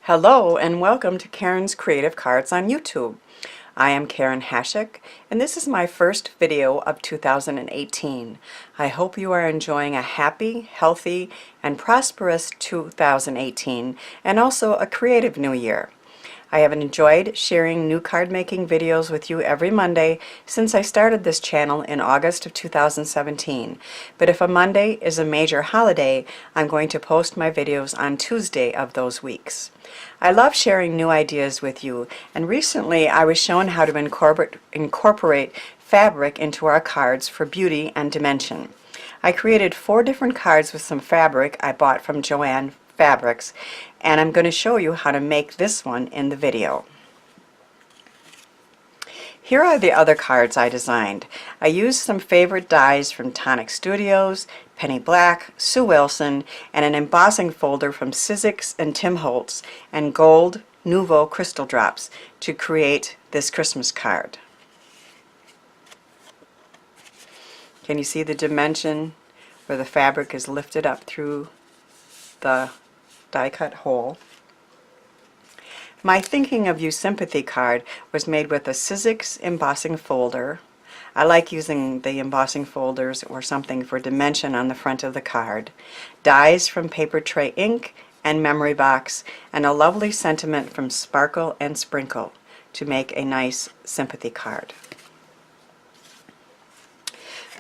Hello and welcome to Karen's Creative Cards on YouTube. I am Karen Hashik and this is my first video of 2018. I hope you are enjoying a happy, healthy, and prosperous 2018 and also a creative new year. I have enjoyed sharing new card making videos with you every Monday since I started this channel in August of 2017. But if a Monday is a major holiday, I'm going to post my videos on Tuesday of those weeks. I love sharing new ideas with you, and recently I was shown how to incorporate fabric into our cards for beauty and dimension. I created 4 different cards with some fabric I bought from Joann Fabrics, and I'm going to show you how to make this one in the video. Here are the other cards I designed. I used some favorite dies from Tonic Studios, Penny Black, Sue Wilson, and an embossing folder from Sizzix and Tim Holtz, and gold Nouveau crystal drops to create this Christmas card. Can you see the dimension where the fabric is lifted up through the die cut hole? My Thinking of You sympathy card was made with a Sizzix embossing folder. I like using the embossing folders or something for dimension on the front of the card. Dies from Paper Tray Ink and Memory Box, and a lovely sentiment from Sparkle and Sprinkle to make a nice sympathy card.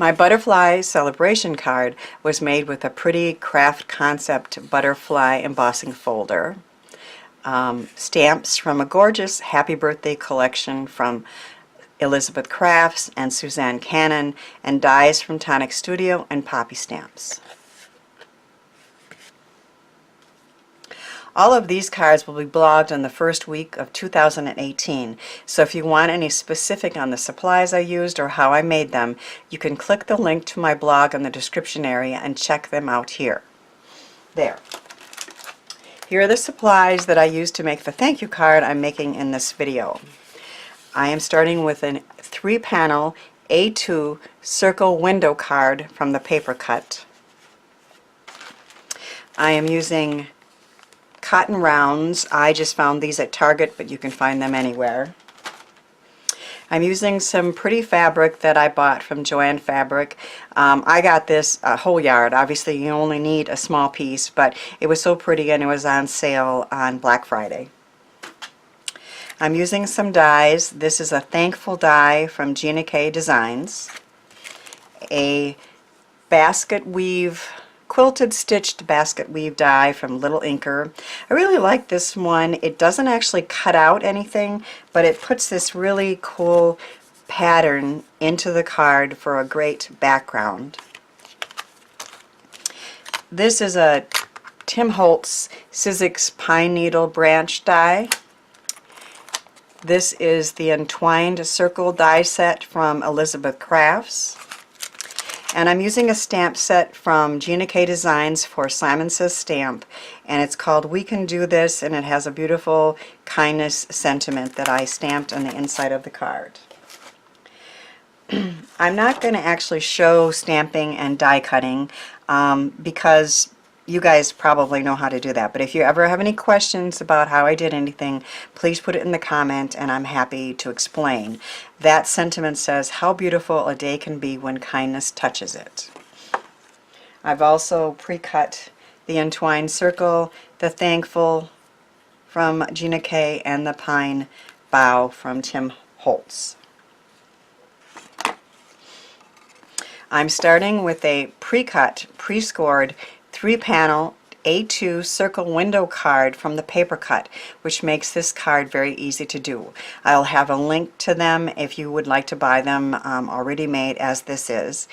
My Butterfly Celebration card was made with a pretty craft concept butterfly embossing folder. Stamps from a gorgeous Happy Birthday collection from Elizabeth Crafts and Suzanne Cannon, and dies from Tonic Studio and Poppy Stamps. All of these cards will be blogged on the first week of 2018, so if you want any specific on the supplies I used or how I made them, you can click the link to my blog in the description area and check them out here. There. Here are the supplies that I used to make the thank you card I'm making in this video. I am starting with a 3-panel A2 circle window card from the paper cut. I am using cotton rounds. I just found these at Target, but you can find them anywhere. I'm using some pretty fabric that I bought from Joann Fabric. I got this a whole yard. Obviously you only need a small piece, but it was so pretty and it was on sale on Black Friday. I'm using some dies. This is a Thankful die from Gina K Designs. A basket weave, quilted stitched basket weave die from Little Inker. I really like this one. It doesn't actually cut out anything, but it puts this really cool pattern into the card for a great background. This is a Tim Holtz Sizzix pine needle branch die. This is the Entwined circle die set from Elizabeth Crafts. And I'm using a stamp set from Gina K Designs for Simon Says Stamp, and it's called We Can Do This, and it has a beautiful kindness sentiment that I stamped on the inside of the card. I'm not going to actually show stamping and die cutting because you guys probably know how to do that, but if you ever have any questions about how I did anything, please put it in the comment and I'm happy to explain. That sentiment says, how beautiful a day can be when kindness touches it. I've also pre-cut the Entwined circle, the Thankful from Gina K, and the Pine Bough from Tim Holtz. I'm starting with a pre-cut, pre-scored 3-panel A2 circle window card from the paper cut, which makes this card very easy to do. I'll have a link to them if you would like to buy them already made, as this is.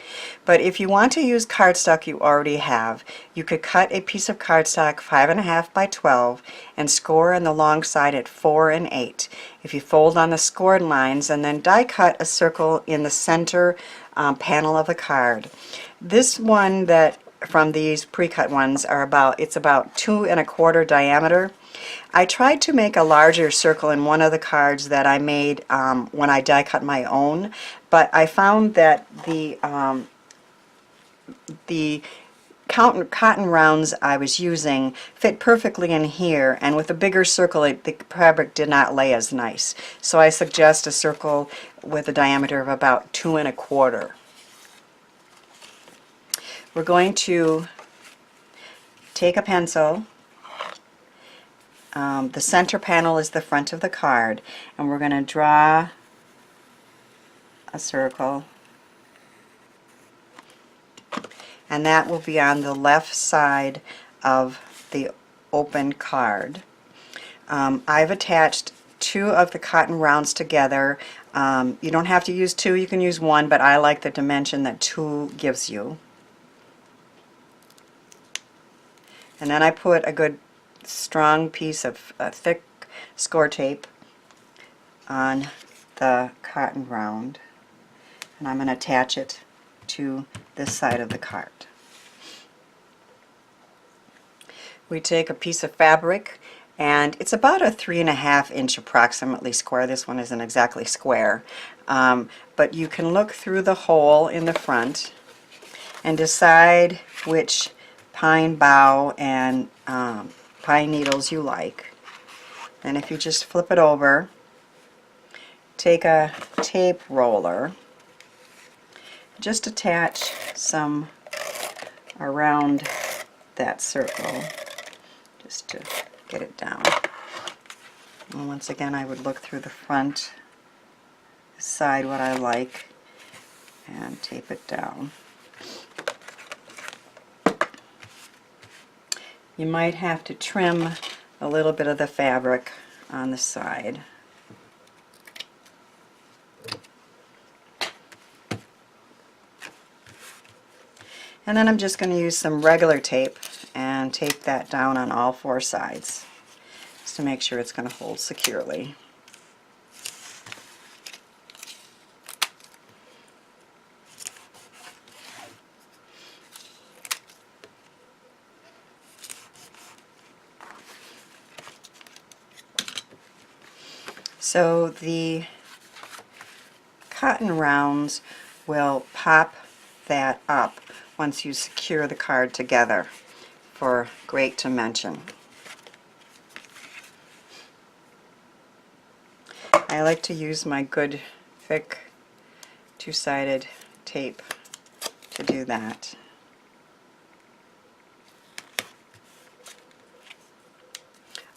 But if you want to use cardstock you already have, you could cut a piece of cardstock 5.5 by 12 and score on the long side at 4 and 8. If you fold on the scored lines and then die cut a circle in the center panel of the card. This one that from these pre-cut ones are it's about 2 1/4 diameter. I tried to make a larger circle in one of the cards that I made when I die cut my own, but I found that the cotton rounds I was using fit perfectly in here, and with a bigger circle the fabric did not lay as nice. So I suggest a circle with a diameter of about 2 1/4. We're going to take a pencil. The center panel is the front of the card, and we're going to draw a circle, and that will be on the left side of the open card. I've attached 2 of the cotton rounds together. You don't have to use 2, you can use 1, but I like the dimension that 2 gives you. And then I put a good strong piece of thick score tape on the cotton round, and I'm going to attach it to this side of the card. We take a piece of fabric, and it's about a 3 1/2 inch approximately square. This one isn't exactly square, but you can look through the hole in the front and decide which pine bough and pine needles you like. And if you just flip it over, take a tape roller, just attach some around that circle just to get it down. And once again, I would look through the front, decide what I like, and tape it down. You might have to trim a little bit of the fabric on the side. And then I'm just going to use some regular tape and tape that down on all 4 sides just to make sure it's going to hold securely. So the cotton rounds will pop that up once you secure the card together for great dimension. I like to use my good thick 2-sided tape to do that.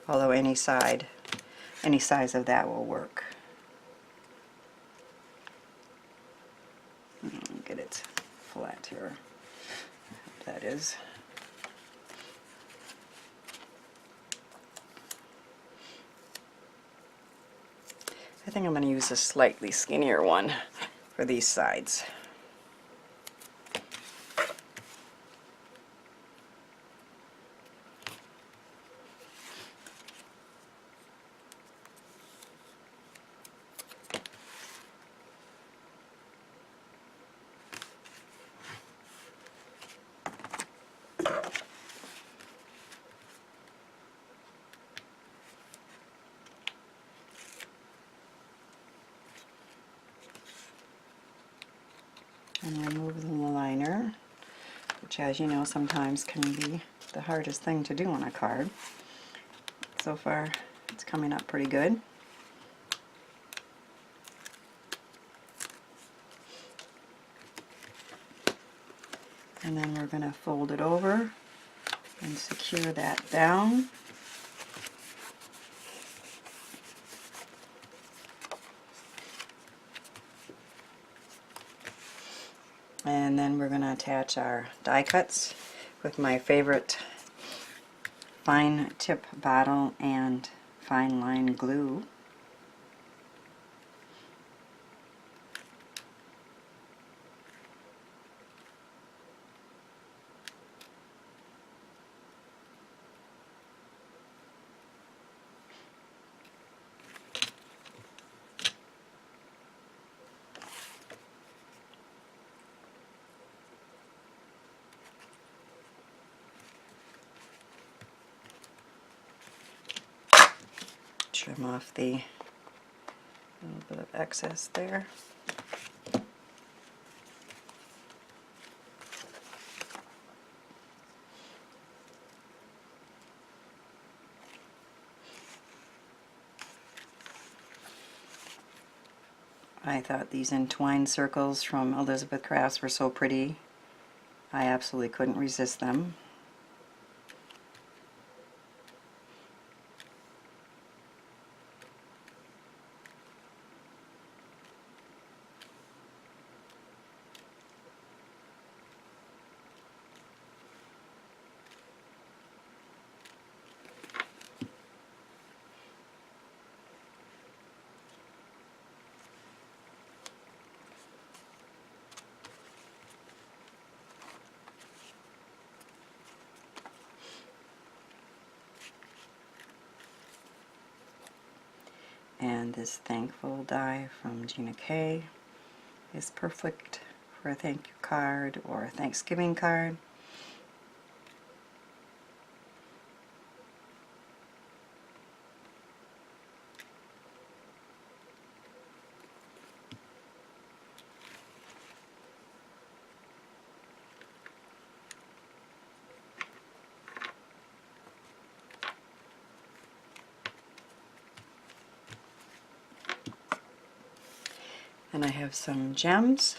Although any size of that will work. Get it flat here. That is. I think I'm going to use a slightly skinnier one for these sides. And remove the liner, which, as you know, sometimes can be the hardest thing to do on a card. So far, it's coming up pretty good. And then we're going to fold it over and secure that down. And then we're going to attach our die cuts with my favorite fine tip bottle and fine line glue. Trim off the little bit of excess there. I thought these entwined circles from Elizabeth Crafts were so pretty. I absolutely couldn't resist them. And this thankful die from Gina K is perfect for a thank you card or a Thanksgiving card. And I have some gems.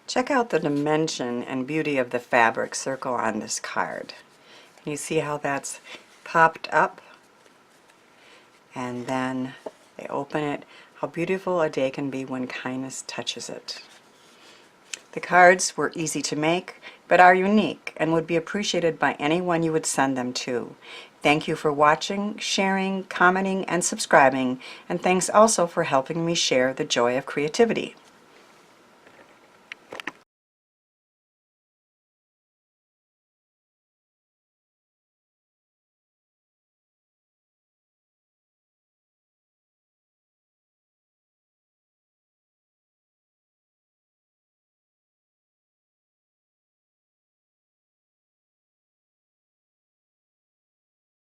Check out the dimension and beauty of the fabric circle on this card. You see how that's popped up, and then they open it. How beautiful a day can be when kindness touches it. The cards were easy to make, but are unique and would be appreciated by anyone you would send them to. Thank you for watching, sharing, commenting, and subscribing, and thanks also for helping me share the joy of creativity.